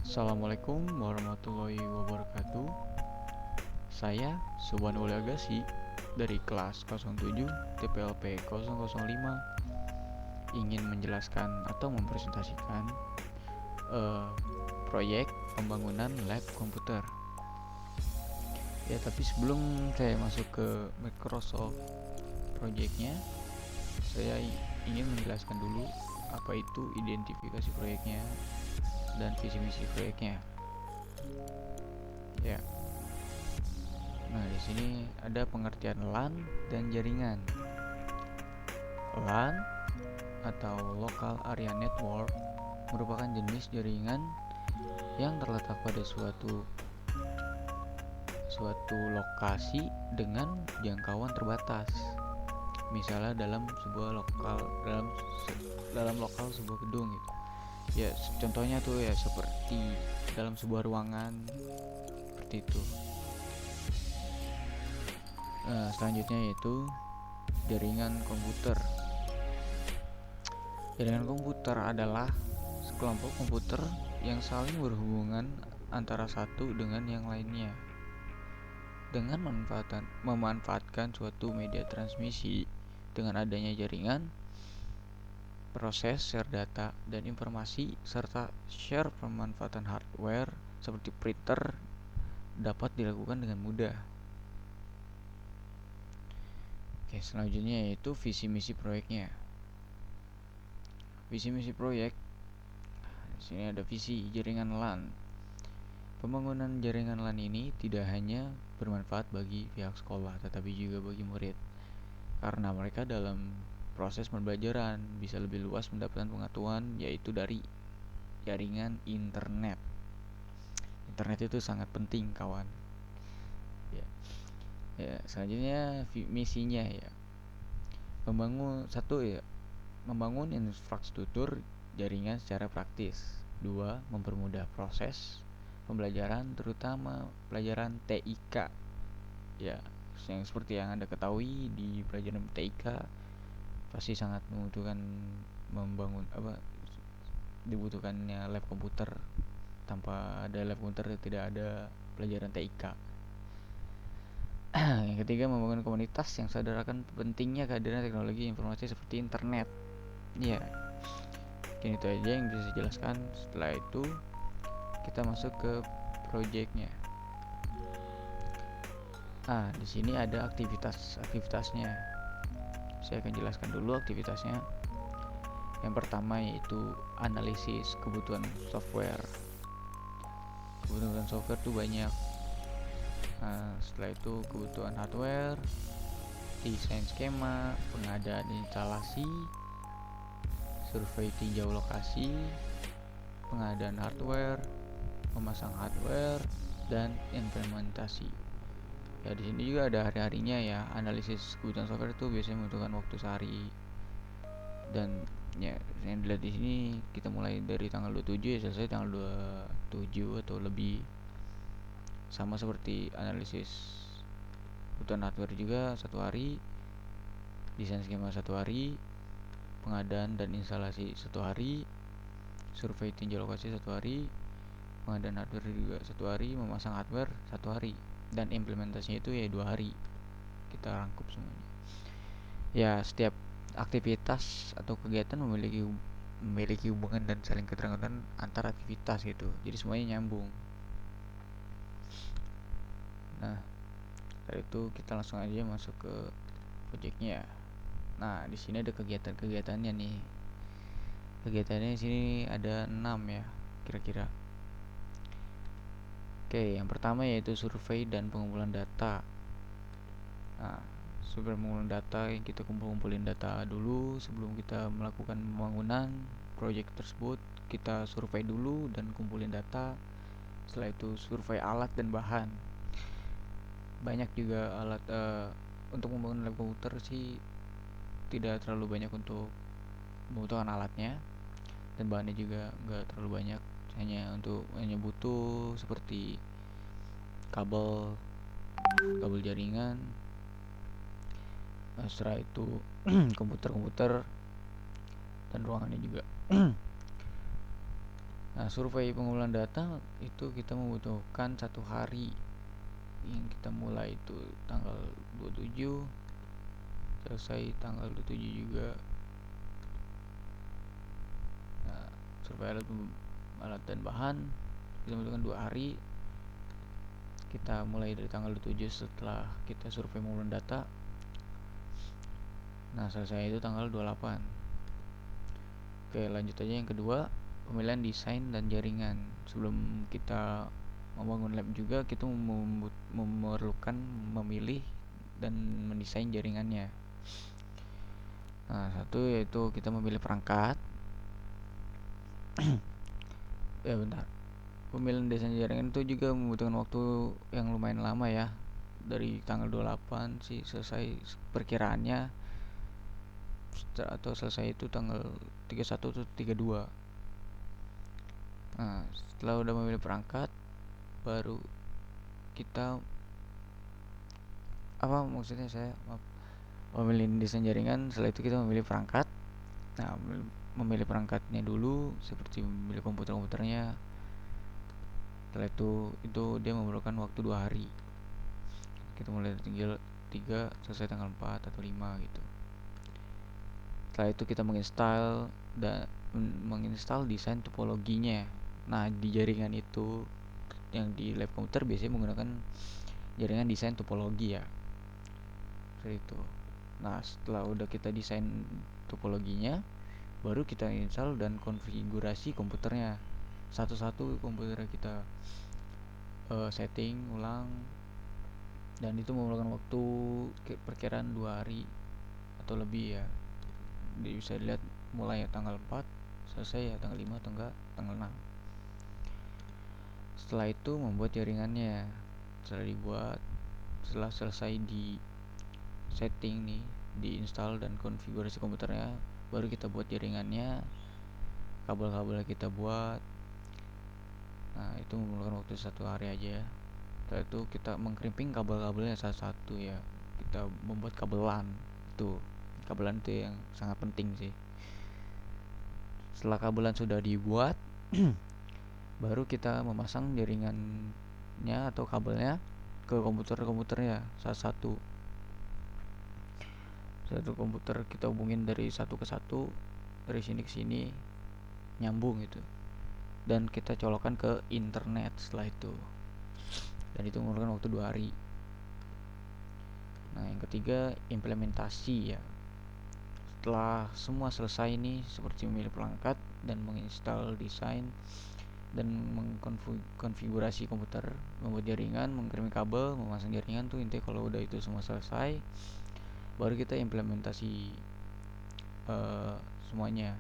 Assalamualaikum warahmatullahi wabarakatuh. Saya Subhanul Agassi dari kelas 07 TPLP 005 ingin menjelaskan atau mempresentasikan proyek pembangunan lab komputer. Ya, tapi sebelum saya masuk ke Microsoft proyeknya, saya ingin menjelaskan dulu apa itu identifikasi proyeknya dan visi misi proyeknya. Ya. Nah, di sini ada pengertian LAN dan jaringan. LAN atau Local Area Network merupakan jenis jaringan yang terletak pada suatu lokasi dengan jangkauan terbatas. Misalnya dalam lokal sebuah gedung gitu. Ya, contohnya tuh ya seperti dalam sebuah ruangan seperti itu. Selanjutnya yaitu jaringan komputer. Jaringan komputer adalah sekelompok komputer yang saling berhubungan antara satu dengan yang lainnya. Dengan memanfaatkan suatu media transmisi, dengan adanya jaringan, proses share data dan informasi, serta share pemanfaatan hardware seperti printer dapat dilakukan dengan mudah. Oke, selanjutnya yaitu visi misi proyeknya. Visi misi proyek. Di sini ada visi jaringan LAN. Pembangunan jaringan LAN ini tidak hanya bermanfaat bagi pihak sekolah, tetapi juga bagi murid, karena mereka dalam proses pembelajaran bisa lebih luas mendapatkan pengetahuan, yaitu dari jaringan internet. Internet itu sangat penting, kawan. Ya, selanjutnya misinya ya. Membangun infrastruktur jaringan secara praktis. 2. Mempermudah proses pembelajaran, terutama pelajaran TIK. Ya, yang seperti yang Anda ketahui di pelajaran TIK pasti sangat dibutuhkannya lab komputer. Tanpa ada lab komputer tidak ada pelajaran TIK. Yang ketiga, membangun komunitas yang sadarkan pentingnya kehadiran teknologi informasi seperti internet. Ya, mungkin itu aja yang bisa saya jelaskan. Setelah itu kita masuk ke projectnya. Di sini ada aktivitasnya. Saya akan jelaskan dulu aktivitasnya. Yang pertama yaitu analisis kebutuhan software. Kebutuhan software itu banyak. Setelah itu kebutuhan hardware, desain skema, pengadaan instalasi, survei tinjau lokasi, pengadaan hardware, memasang hardware, dan implementasi. Ya, di sini juga ada hari-harinya ya. Analisis kebutuhan software itu biasanya membutuhkan waktu sehari. Dan ya, yang dilihat di sini kita mulai dari tanggal 27 ya, selesai tanggal 27 atau lebih. Sama seperti analisis kebutuhan hardware juga 1 hari, desain skema 1 hari, pengadaan dan instalasi 1 hari, survei tinjau lokasi 1 hari, pengadaan hardware juga 1 hari, memasang hardware 1 hari, dan implementasinya itu ya 2 hari. Kita rangkup semuanya. Ya, setiap aktivitas atau kegiatan memiliki hubungan dan saling keterkaitan antar aktivitas gitu. Jadi semuanya nyambung. Nah, dari itu kita langsung aja masuk ke projectnya. Nah, di sini ada kegiatan-kegiatannya nih. Kegiatannya di sini ada 6 ya, kira-kira. Oke, yang pertama yaitu survei dan pengumpulan data. Nah, survei pengumpulan data, yang kita kumpulin data dulu sebelum kita melakukan pembangunan proyek tersebut. Kita survei dulu dan kumpulin data. Setelah itu survei alat dan bahan. Banyak juga alat untuk membangun lab komputer sih tidak terlalu banyak untuk membutuhkan alatnya, dan bahannya juga nggak terlalu banyak, hanya butuh seperti kabel jaringan. Setelah itu komputer dan ruangannya juga. Nah, survei pengumpulan data itu kita membutuhkan 1 hari. Yang kita mulai itu tanggal 27, selesai tanggal 27 juga. Nah, survei alat dan bahan kita membutuhkan 2 hari. Kita mulai dari tanggal 27 setelah kita survei pengumpulan data. Nah, selesai itu tanggal 28. Oke, lanjut aja yang kedua, pemilihan desain dan jaringan. Sebelum kita membangun lab juga, kita memerlukan memilih dan mendesain jaringannya. Nah, satu yaitu kita memilih perangkat. Ya bentar, pemilihan desain jaringan itu juga membutuhkan waktu yang lumayan lama ya. Dari tanggal 28 sih selesai perkiraannya, atau selesai itu tanggal 31 atau 32. Nah, setelah udah memilih perangkat, baru kita apa maksudnya saya maaf, memilih desain jaringan. Setelah itu kita memilih perangkat. Nah, memilih perangkatnya dulu seperti memilih komputernya. Setelah itu dia memerlukan waktu 2 hari. Kita mulai dari tinggal 3 selesai tanggal 4 atau 5 gitu. Setelah itu kita menginstal desain topologinya. Nah, di jaringan itu yang di lab komputer biasanya menggunakan jaringan desain topologi ya, seperti itu. Nah, setelah udah kita desain topologinya, baru kita install dan konfigurasi komputernya. Satu-satu komputernya kita setting ulang, dan itu memerlukan waktu perkiraan 2 hari atau lebih ya. Jadi bisa dilihat mulai ya tanggal 4 selesai ya tanggal 5 atau enggak tanggal 6. Setelah itu membuat jaringannya. Setelah selesai di setting nih, diinstal dan konfigurasi komputernya, baru kita buat jaringannya, kabel-kabel kita buat. Nah, itu memerlukan waktu 1 hari aja. Setelah itu kita mengkrimping kabel-kabelnya satu-satu ya. Kita membuat kabelan. Kabelan itu yang sangat penting sih. Setelah kabelan sudah dibuat, baru kita memasang jaringannya atau kabelnya ke komputernya satu-satu. Satu komputer kita hubungin dari satu ke satu, dari sini ke sini, nyambung gitu. Dan kita colokan ke internet setelah itu. Dan itu memerlukan waktu 2 hari. Nah, yang ketiga implementasi ya. Setelah semua selesai ini, seperti memilih perangkat dan menginstal desain dan mengkonfigurasi komputer, membuat jaringan, mengirim kabel, memasang jaringan tuh intinya. Kalau udah itu semua selesai, baru kita implementasi semuanya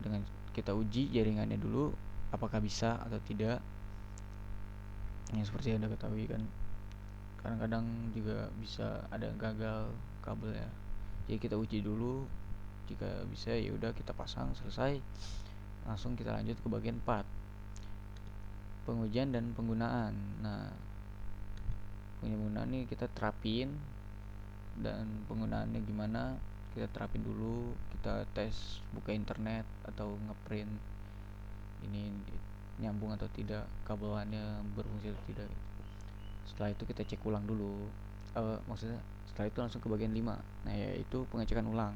dengan kita uji jaringannya dulu apakah bisa atau tidak. Yang seperti yang Anda ketahui kan, kadang-kadang juga bisa ada gagal kabel ya. Jadi kita uji dulu, jika bisa ya udah kita pasang, selesai, langsung kita lanjut ke bagian 4, pengujian dan penggunaan. Nah, penggunaan ini kita terapin, dan penggunaannya gimana kita terapin dulu. Kita tes buka internet atau ngeprint ini nyambung atau tidak, kabelannya berfungsi atau tidak. Setelah itu kita cek ulang dulu, maksudnya setelah itu langsung ke bagian 5. Nah, yaitu pengecekan ulang.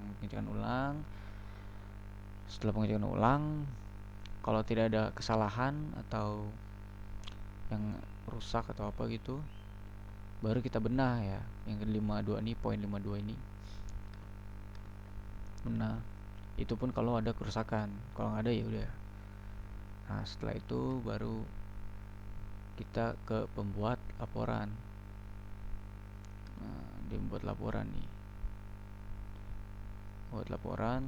Setelah pengecekan ulang, kalau tidak ada kesalahan atau yang rusak atau apa gitu, baru kita benah ya. Yang ke-52 ini, poin 52 ini benah. Itu pun kalau ada kerusakan. Kalau nggak ada ya udah. Nah, setelah itu baru kita ke pembuat laporan. Nah, dia membuat laporan nih. Buat laporan.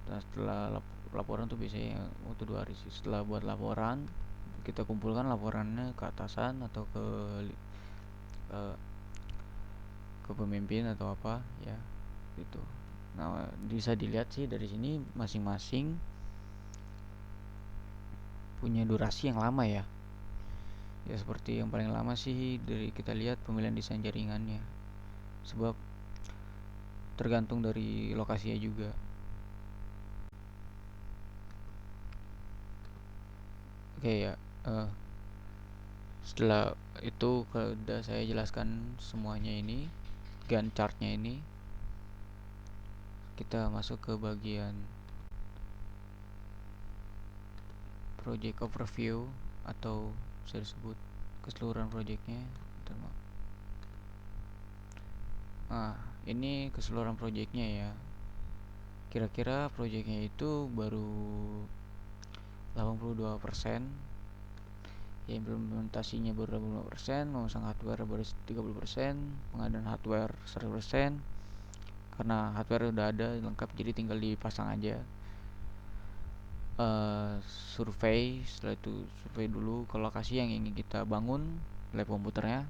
Dan setelah laporan tuh biasanya waktu 2 hari sih. Setelah buat laporan, kita kumpulkan laporannya ke atasan atau ke pemimpin atau apa ya gitu. Nah, bisa dilihat sih dari sini masing-masing punya durasi yang lama ya. Ya seperti yang paling lama sih dari kita lihat pemilihan desain jaringannya, sebab tergantung dari lokasinya juga. Oke ya, setelah itu kalau udah saya jelaskan semuanya ini, Gantt chartnya ini, kita masuk ke bagian project overview atau bisa disebut keseluruhan projectnya. Nah, ini keseluruhan projectnya ya. Kira-kira projectnya itu baru 82%, ya implementasinya baru 85%, memasang hardware baru 30%, pengadaan hardware 100%, karena hardware udah ada lengkap jadi tinggal dipasang aja. Survei, setelah itu survei dulu ke lokasi yang ingin kita bangun lab komputernya,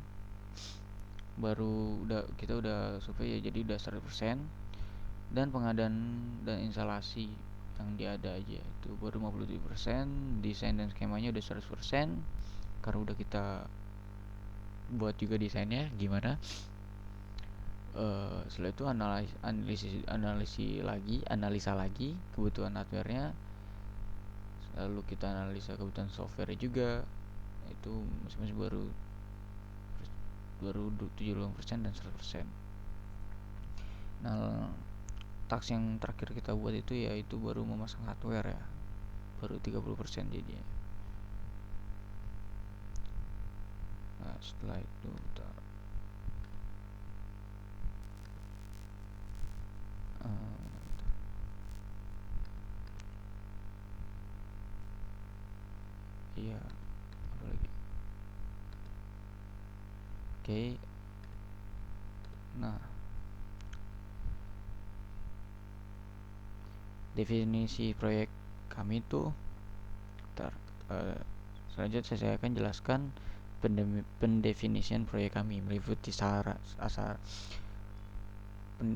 baru kita udah survei ya, jadi udah 100%. Dan pengadaan dan instalasi yang dia ada aja itu baru 57%. Desain dan skemanya udah 100% karena udah kita buat juga desainnya gimana. Setelah itu analisa lagi kebutuhan hardware-nya, lalu kita analisa kebutuhan software juga, itu masing-masing baru 75% dan 100%. Nah, task yang terakhir kita buat itu yaitu baru memasang hardware ya, baru 30% jadinya. Nah, setelah itu kita iya, apa lagi? Oke. Nah, definisi proyek kami itu selanjutnya saya akan jelaskan pendefinisian proyek kami meliputi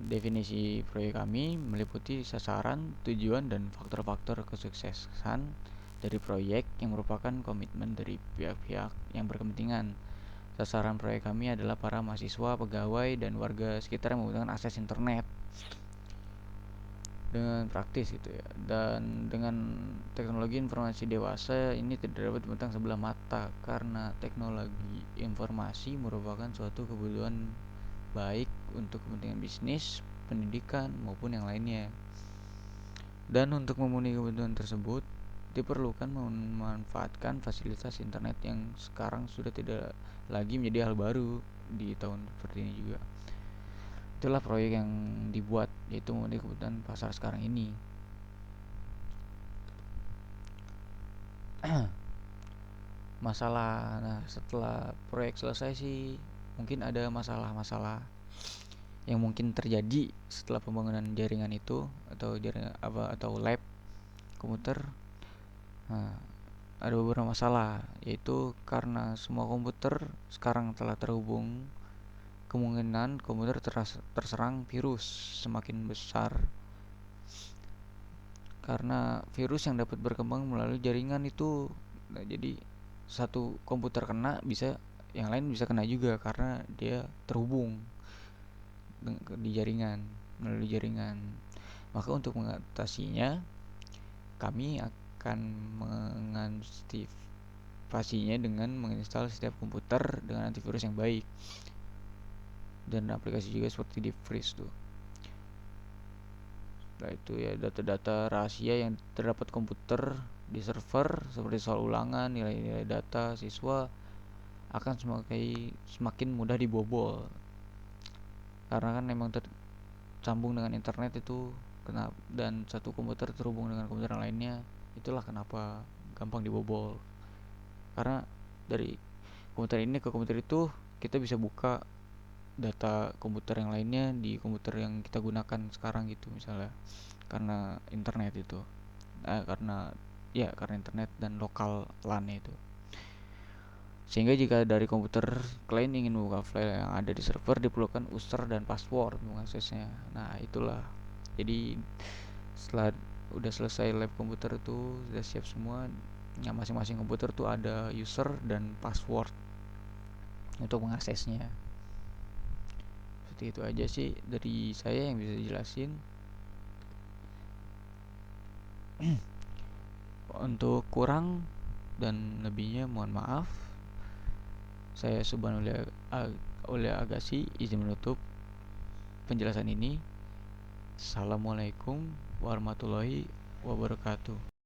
definisi proyek kami meliputi sasaran, tujuan, dan faktor-faktor kesuksesan dari proyek yang merupakan komitmen dari pihak-pihak yang berkepentingan. Sasaran proyek kami adalah para mahasiswa, pegawai, dan warga sekitar yang membutuhkan akses internet dengan praktis gitu ya. Dan dengan teknologi informasi dewasa ini tidak dapat dibentang sebelah mata karena teknologi informasi merupakan suatu kebutuhan baik untuk kepentingan bisnis, pendidikan, maupun yang lainnya. Dan untuk memenuhi kebutuhan tersebut, diperlukan memanfaatkan fasilitas internet yang sekarang sudah tidak lagi menjadi hal baru di tahun seperti ini juga. Itulah proyek yang dibuat, yaitu memenuhi kebutuhan pasar sekarang ini. Masalah, nah setelah proyek selesai sih mungkin ada masalah-masalah yang mungkin terjadi setelah pembangunan jaringan itu atau lab komputer. Nah, ada beberapa masalah, yaitu karena semua komputer sekarang telah terhubung, kemungkinan komputer terserang virus semakin besar karena virus yang dapat berkembang melalui jaringan itu. Nah, jadi satu komputer kena, bisa yang lain bisa kena juga karena dia terhubung di jaringan, melalui jaringan. Maka untuk mengatasinya, kami akan mengantisipasinya dengan menginstal setiap komputer dengan antivirus yang baik dan aplikasi juga seperti DeepFreeze tuh. Nah, itu ya data-data rahasia yang terdapat komputer di server seperti soal ulangan, nilai-nilai data siswa akan semakin mudah dibobol karena kan memang tersambung dengan internet itu, dan satu komputer terhubung dengan komputer lainnya. Itulah kenapa gampang dibobol, karena dari komputer ini ke komputer itu kita bisa buka data komputer yang lainnya di komputer yang kita gunakan sekarang gitu misalnya, karena internet itu, karena internet dan lokal LAN itu. Sehingga jika dari komputer klien ingin membuka file yang ada di server, diperlukan user dan password mengaksesnya. Nah, itulah. Jadi setelah udah selesai lab komputer itu sudah siap semua, yang masing-masing komputer tuh ada user dan password untuk mengaksesnya. Seperti itu aja sih dari saya yang bisa dijelasin. Untuk kurang dan lebihnya mohon maaf. Saya Subhanullah Agassi izin menutup penjelasan ini. Assalamualaikum warahmatullahi wabarakatuh.